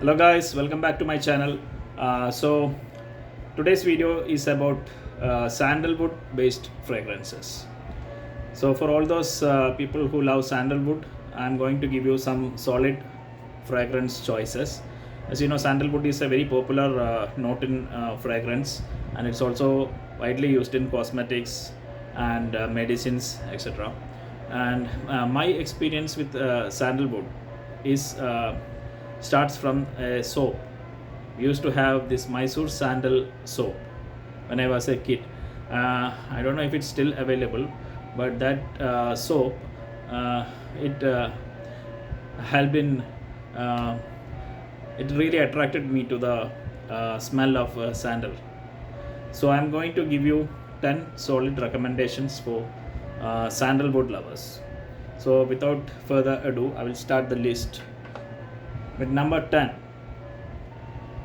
Hello guys, welcome back to my channel. So today's video is about sandalwood based fragrances. So for all those people who love sandalwood, I'm going to give you some solid fragrance choices. As you know, sandalwood is a very popular note in fragrance, and it's also widely used in cosmetics and medicines, etc. And my experience with sandalwood is starts from a soap. We used to have this Mysore sandal soap when I was a kid. I don't know if it's still available, but that soap, it had been, it really attracted me to the smell of sandal. So I'm going to give you 10 solid recommendations for sandalwood lovers. So without further ado, I will start the list with number 10,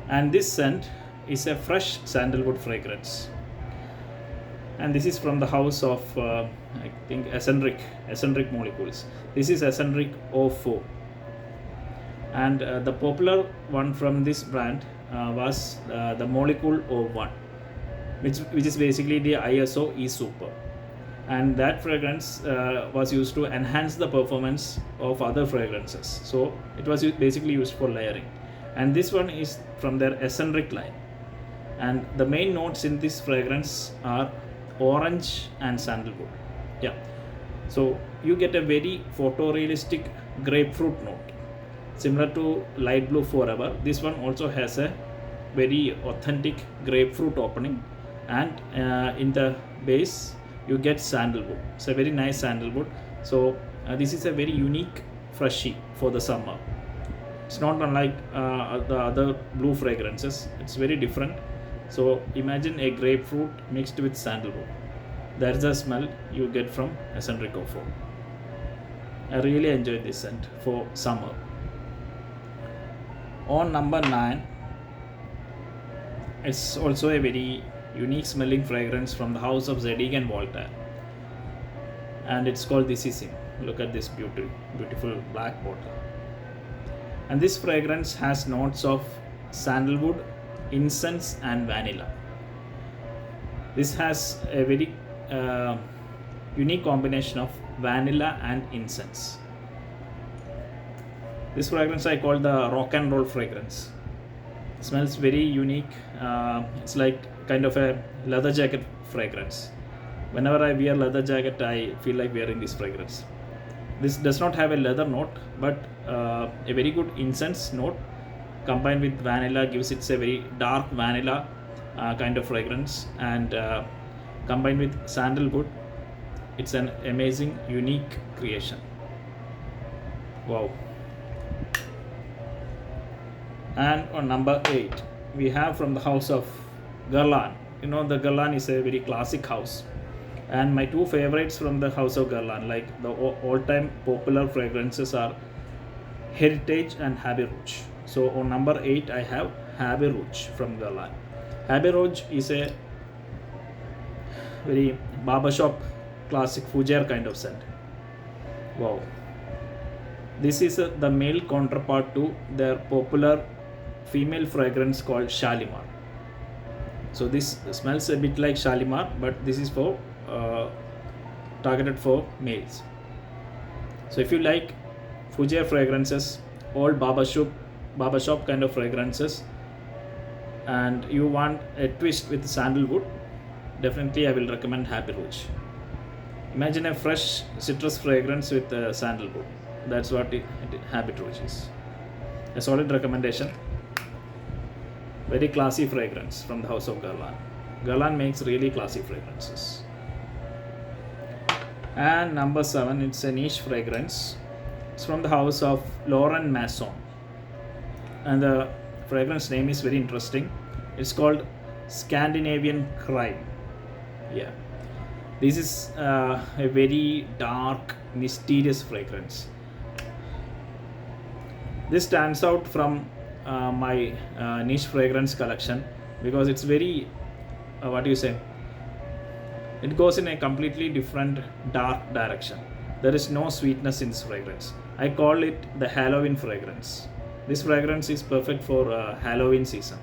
and this scent is a fresh sandalwood fragrance, and this is from the house of I think Eccentric molecules. This is Eccentric 04, and the popular one from this brand was the molecule 01, which is basically the ISO E Super, and that fragrance was used to enhance the performance of other fragrances. So it was basically used for layering, and this one is from their Escentric line, and the main notes in this fragrance are orange and sandalwood. Yeah, so you get a very photorealistic grapefruit note similar to light blue forever. This one also has a very authentic grapefruit opening, and in the base you get sandalwood. It's a very nice sandalwood. So this is a very unique freshie for the summer. It's not unlike the other blue fragrances. It's very different. So imagine a grapefruit mixed with sandalwood. That's the smell you get from Eccentric 04. I really enjoyed this scent for summer. On number 9, it's also a very unique smelling fragrance from the house of Zadig and Voltaire, and it's called This Is Him. Look at this beautiful black bottle, and this fragrance has notes of sandalwood, incense and vanilla. This has a very unique combination of vanilla and incense. This fragrance I call the rock and roll fragrance. It smells very unique. It's like kind of a leather jacket fragrance. Whenever I wear leather jacket, I feel like wearing this fragrance. This does not have a leather note, but a very good incense note combined with vanilla gives it a very dark vanilla kind of fragrance, and combined with sandalwood, it's an amazing, unique creation. Wow. And on number 8, we have from the house of Guerlain. You know, the Guerlain is a very classic house, and my two favorites from the house of Guerlain, like the all-time popular fragrances, are Heritage and Rouge. So on number 8, I have Rouge from Guerlain. Rouge is a very barbershop classic fougere kind of scent. Wow. This is the male counterpart to their popular female fragrance called Shalimar. So this smells a bit like Shalimar, but this is for targeted for males. So if you like fougere fragrances, all barbershop kind of fragrances, and you want a twist with sandalwood, definitely I will recommend Rouge. Imagine a fresh citrus fragrance with sandalwood. That's what Rouge is. A solid recommendation. Very classy fragrance from the house of Guerlain. Guerlain makes really classy fragrances. And number 7, it's a niche fragrance. It's from the house of Laurent Mazzone, and the fragrance name is very interesting. It's called Scandinavian Crime. Yeah, this is a very dark, mysterious fragrance. This stands out from my niche fragrance collection because it's very it goes in a completely different dark direction. There is no sweetness in this fragrance. I call it the Halloween fragrance. This fragrance is perfect for Halloween season.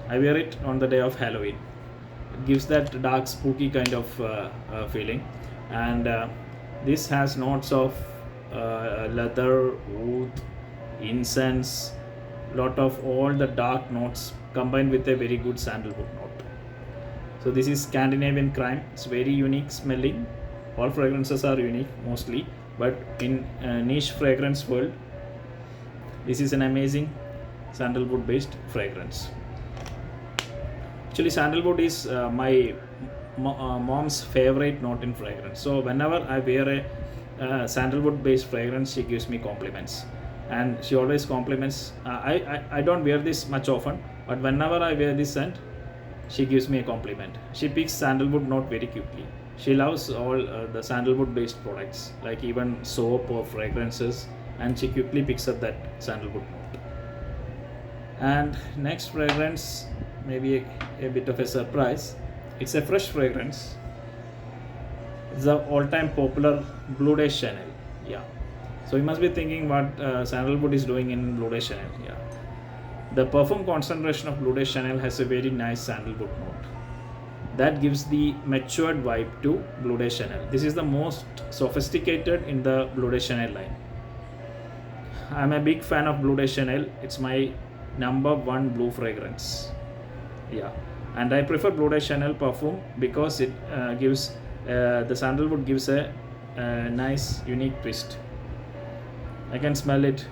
I wear it on the day of Halloween. It gives that dark, spooky kind of feeling, and this has notes of leather, wood, incense, lot of all the dark notes combined with a very good sandalwood note. So this is Scandinavian Crime. It's very unique smelling. All fragrances are unique mostly, but in niche fragrance world, this is an amazing sandalwood based fragrance. Actually, sandalwood is my mom's favorite note in fragrance. So whenever I wear a sandalwood based fragrance, she gives me compliments, and she always compliments. I don't wear this much often, but whenever I wear this scent, she gives me a compliment. She picks sandalwood note very quickly. She loves all the sandalwood based products, like even soap or fragrances, and she quickly picks up that sandalwood note. And next fragrance, maybe a bit of a surprise. It's a fresh fragrance. It's the all-time popular Blue Day Chanel. Yeah. So you must be thinking what sandalwood is doing in Blue Day Chanel. Yeah. The perfume concentration of Blue Day Chanel has a very nice sandalwood note. That gives the matured vibe to Blue Day Chanel. This is the most sophisticated in the Blue Day Chanel line. I'm a big fan of Blue Day Chanel. It's my #1 blue fragrance. Yeah, and I prefer Blue Day Chanel perfume because it gives the sandalwood gives a nice unique twist. I can smell it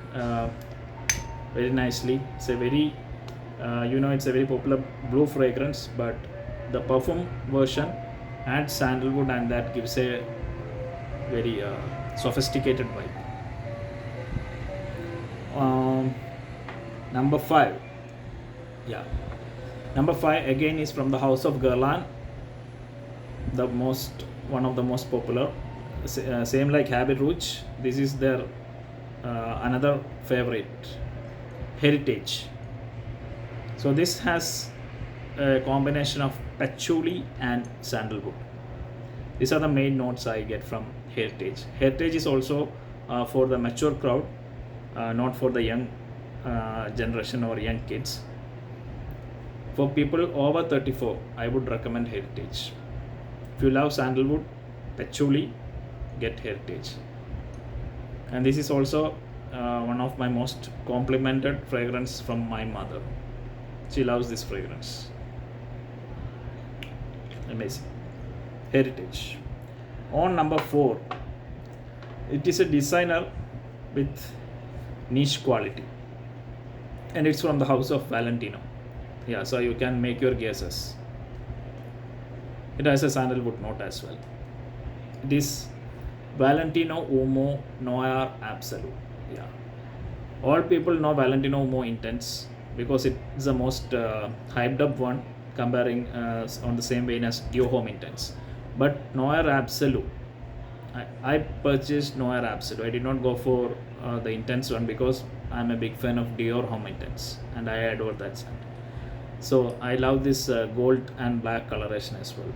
very nicely. It's a very it's a very popular blue fragrance, but the perfume version adds sandalwood, and that gives a very sophisticated vibe. Number 5. Yeah. Number 5 again is from the house of Guerlain, one of the most popular. Same like Habit Rouge, this is their another favorite, Heritage. So this has a combination of patchouli and sandalwood. These are the main notes I get from Heritage. Heritage is also for the mature crowd, not for the young generation or young kids. For people over 34, I would recommend Heritage. If you love sandalwood, patchouli, get Heritage. And this is also one of my most complimented fragrance from my mother. She loves this fragrance. Amazing. Heritage. On number 4, it is a designer with niche quality, and it's from the house of Valentino. Yeah, so you can make your guesses. It has a sandalwood note as well. It is Valentino Uomo Noir Absolu. Yeah, all people know Valentino Uomo Intense because it is the most hyped up one, comparing on the same vein as Dior Homme Intense. But Noir Absolu, I purchased Noir Absolu. I did not go for the Intense one because I'm a big fan of Dior Homme Intense, and I adore that scent. So I love this gold and black coloration as well.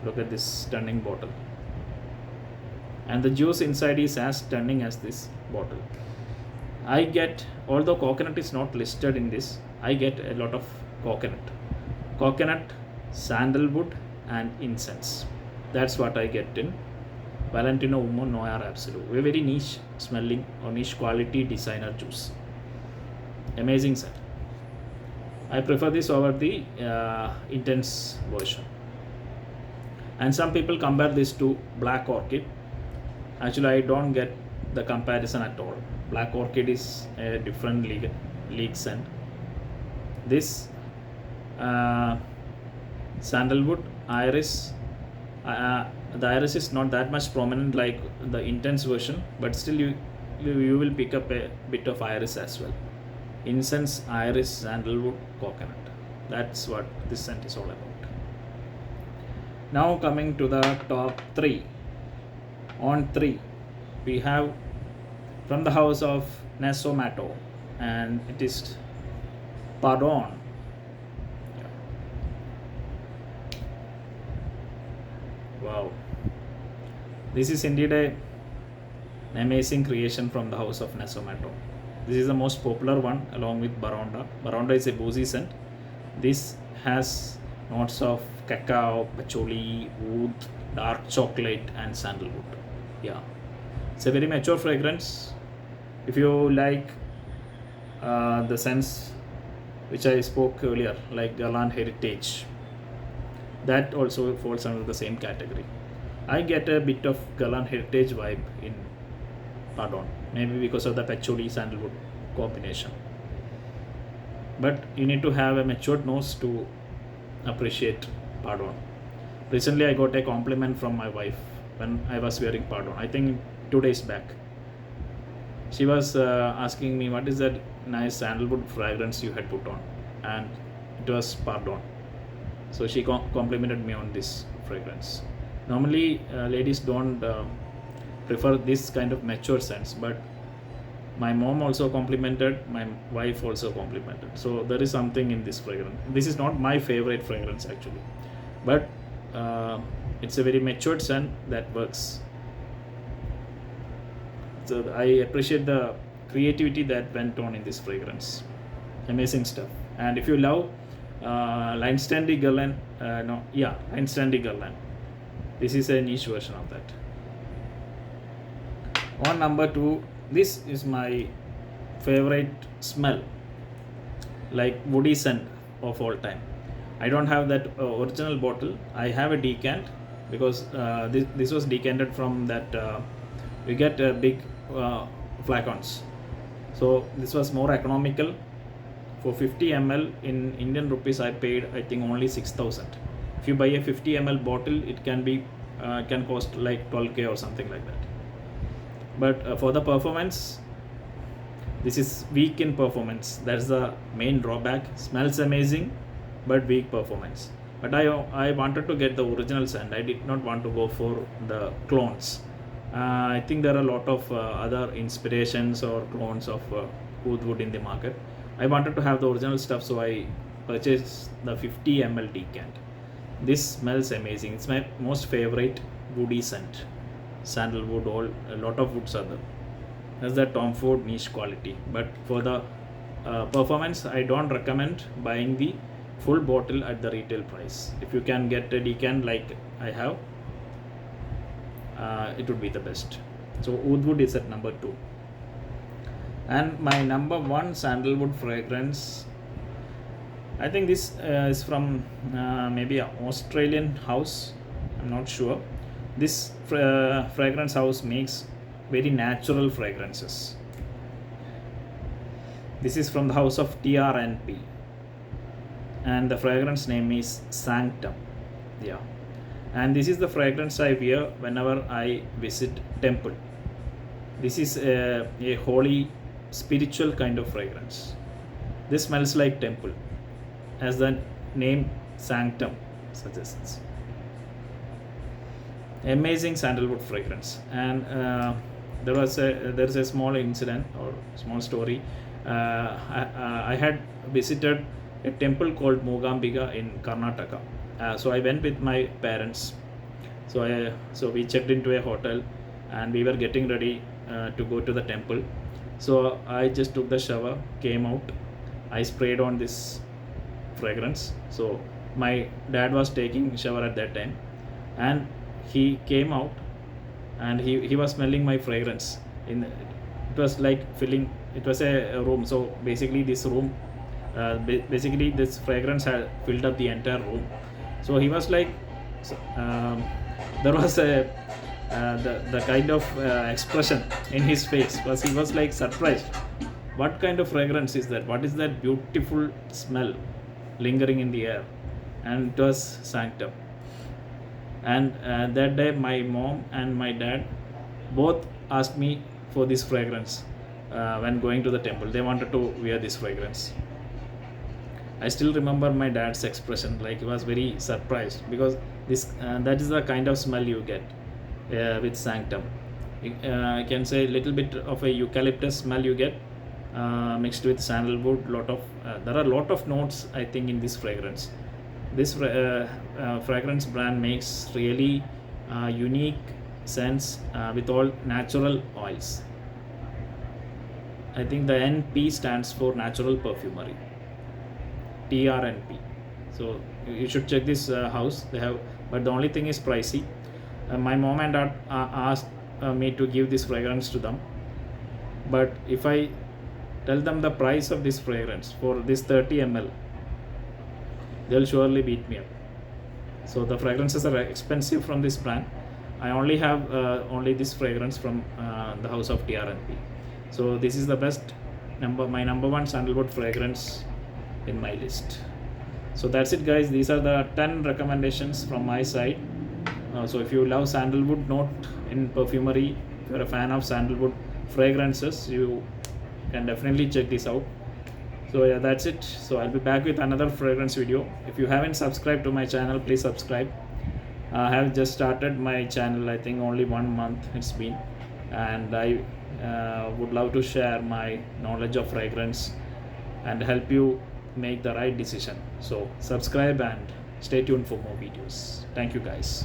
Look at this stunning bottle, and the juice inside is as stunning as this bottle. I get, although coconut is not listed in this, I get a lot of coconut, sandalwood, and incense. That's what I get in Valentino Uomo Noir Absolu. A very niche smelling or niche quality designer juice. Amazing scent. I prefer this over the intense version. And some people compare this to Black Orchid. Actually, I don't get the comparison at all. Black Orchid is a different league scent. This sandalwood, iris, the iris is not that much prominent like the intense version, but still you will pick up a bit of iris as well. Incense, iris, sandalwood, coconut. That's what this scent is all about. Now coming to the top 3. On 3, we have from the house of Naso Mato, and it is Pardon. Wow, this is indeed an amazing creation from the house of Nasomatto. This is the most popular one along with Baronda. Baronda is a boozy scent. This has notes of cacao, patchouli, wood, dark chocolate, and sandalwood. Yeah, it's a very mature fragrance. If you like the scents which I spoke earlier, like Guerlain Heritage, that also falls under the same category. I get a bit of Guerlain Heritage vibe in Pardon, maybe because of the patchouli sandalwood combination. But you need to have a matured nose to appreciate Pardon. Recently, I got a compliment from my wife when I was wearing Pardon. I think 2 days back. She was asking me, what is that nice sandalwood fragrance you had put on? And it was Pardon. So she complimented me on this fragrance. Normally, ladies don't prefer this kind of mature scents, but my mom also complimented, my wife also complimented. So there is something in this fragrance. This is not my favorite fragrance actually, but it's a very matured scent that works. So I appreciate the creativity that went on in this fragrance. Amazing stuff. And if you love Leinstandy Guerlain, Leinstandy Guerlain, this is a niche version of that. On number 2, this is my favorite smell, like woody scent of all time. I don't have that original bottle. I have a decant because this was decanted from that. We get big flacons. So this was more economical. For 50 ml in Indian rupees, I paid I think only 6,000. If you buy a 50 ml bottle, it can cost like 12k or something like that. But for the performance, this is weak in performance. That's the main drawback. Smells amazing, but weak performance. But I wanted to get the original scent. I did not want to go for the clones. I think there are a lot of other inspirations or clones of Oud Wood in the market. I wanted to have the original stuff, so I purchased the 50 ml decant. This smells amazing. It's my most favorite woody scent. Sandalwood, a lot of woods are there. That's the Tom Ford niche quality. But for the performance, I don't recommend buying the full bottle at the retail price. If you can get a decant like I have, it would be the best. So Oud Wood is at number 2. And my number 1 sandalwood fragrance, I think this is from maybe an Australian house. I'm not sure. This fragrance house makes very natural fragrances. This is from the house of TRNP, and the fragrance name is Sanctum. Yeah, and this is the fragrance I wear whenever I visit temple. This is a holy, spiritual kind of fragrance. This smells like temple, as the name Sanctum suggests. Amazing sandalwood fragrance. And there's a small incident or small story. I had visited a temple called Mogambiga in Karnataka. So I went with my parents. So we checked into a hotel and we were getting ready to go to the temple. So I just took the shower, came out, I sprayed on this fragrance. So my dad was taking shower at that time, and he came out and he was smelling my fragrance. It was like filling. It was a room. So basically this room, this fragrance had filled up the entire room. So he was like, there was the kind of expression in his face was he was like surprised. What kind of fragrance is that? What is that beautiful smell lingering in the air? And it was Sanctum. And that day my mom and my dad both asked me for this fragrance when going to the temple. They wanted to wear this fragrance. I still remember my dad's expression, like he was very surprised, because that is the kind of smell you get with Sanctum. I can say a little bit of a eucalyptus smell you get mixed with sandalwood. There are a lot of notes I think in this fragrance. This fragrance brand makes really unique scents with all natural oils. I think the NP stands for natural perfumery, TRNP. So you should check this house. They have, but the only thing is pricey. My mom and dad asked me to give this fragrance to them, but if I tell them the price of this fragrance for this 30 ml, they'll surely beat me up. So the fragrances are expensive from this brand. I only have only this fragrance from the house of TRNP. So this is the best my number one sandalwood fragrance in my list. So that's it, guys. These are the 10 recommendations from my side. So if you love sandalwood note in perfumery, if you're a fan of sandalwood fragrances, you can definitely check this out. So yeah, that's it. So I'll be back with another fragrance video. If you haven't subscribed to my channel, please subscribe. I have just started my channel, I think only 1 month it's been, and I would love to share my knowledge of fragrance and help you make the right decision. So subscribe and stay tuned for more videos. Thank you, guys.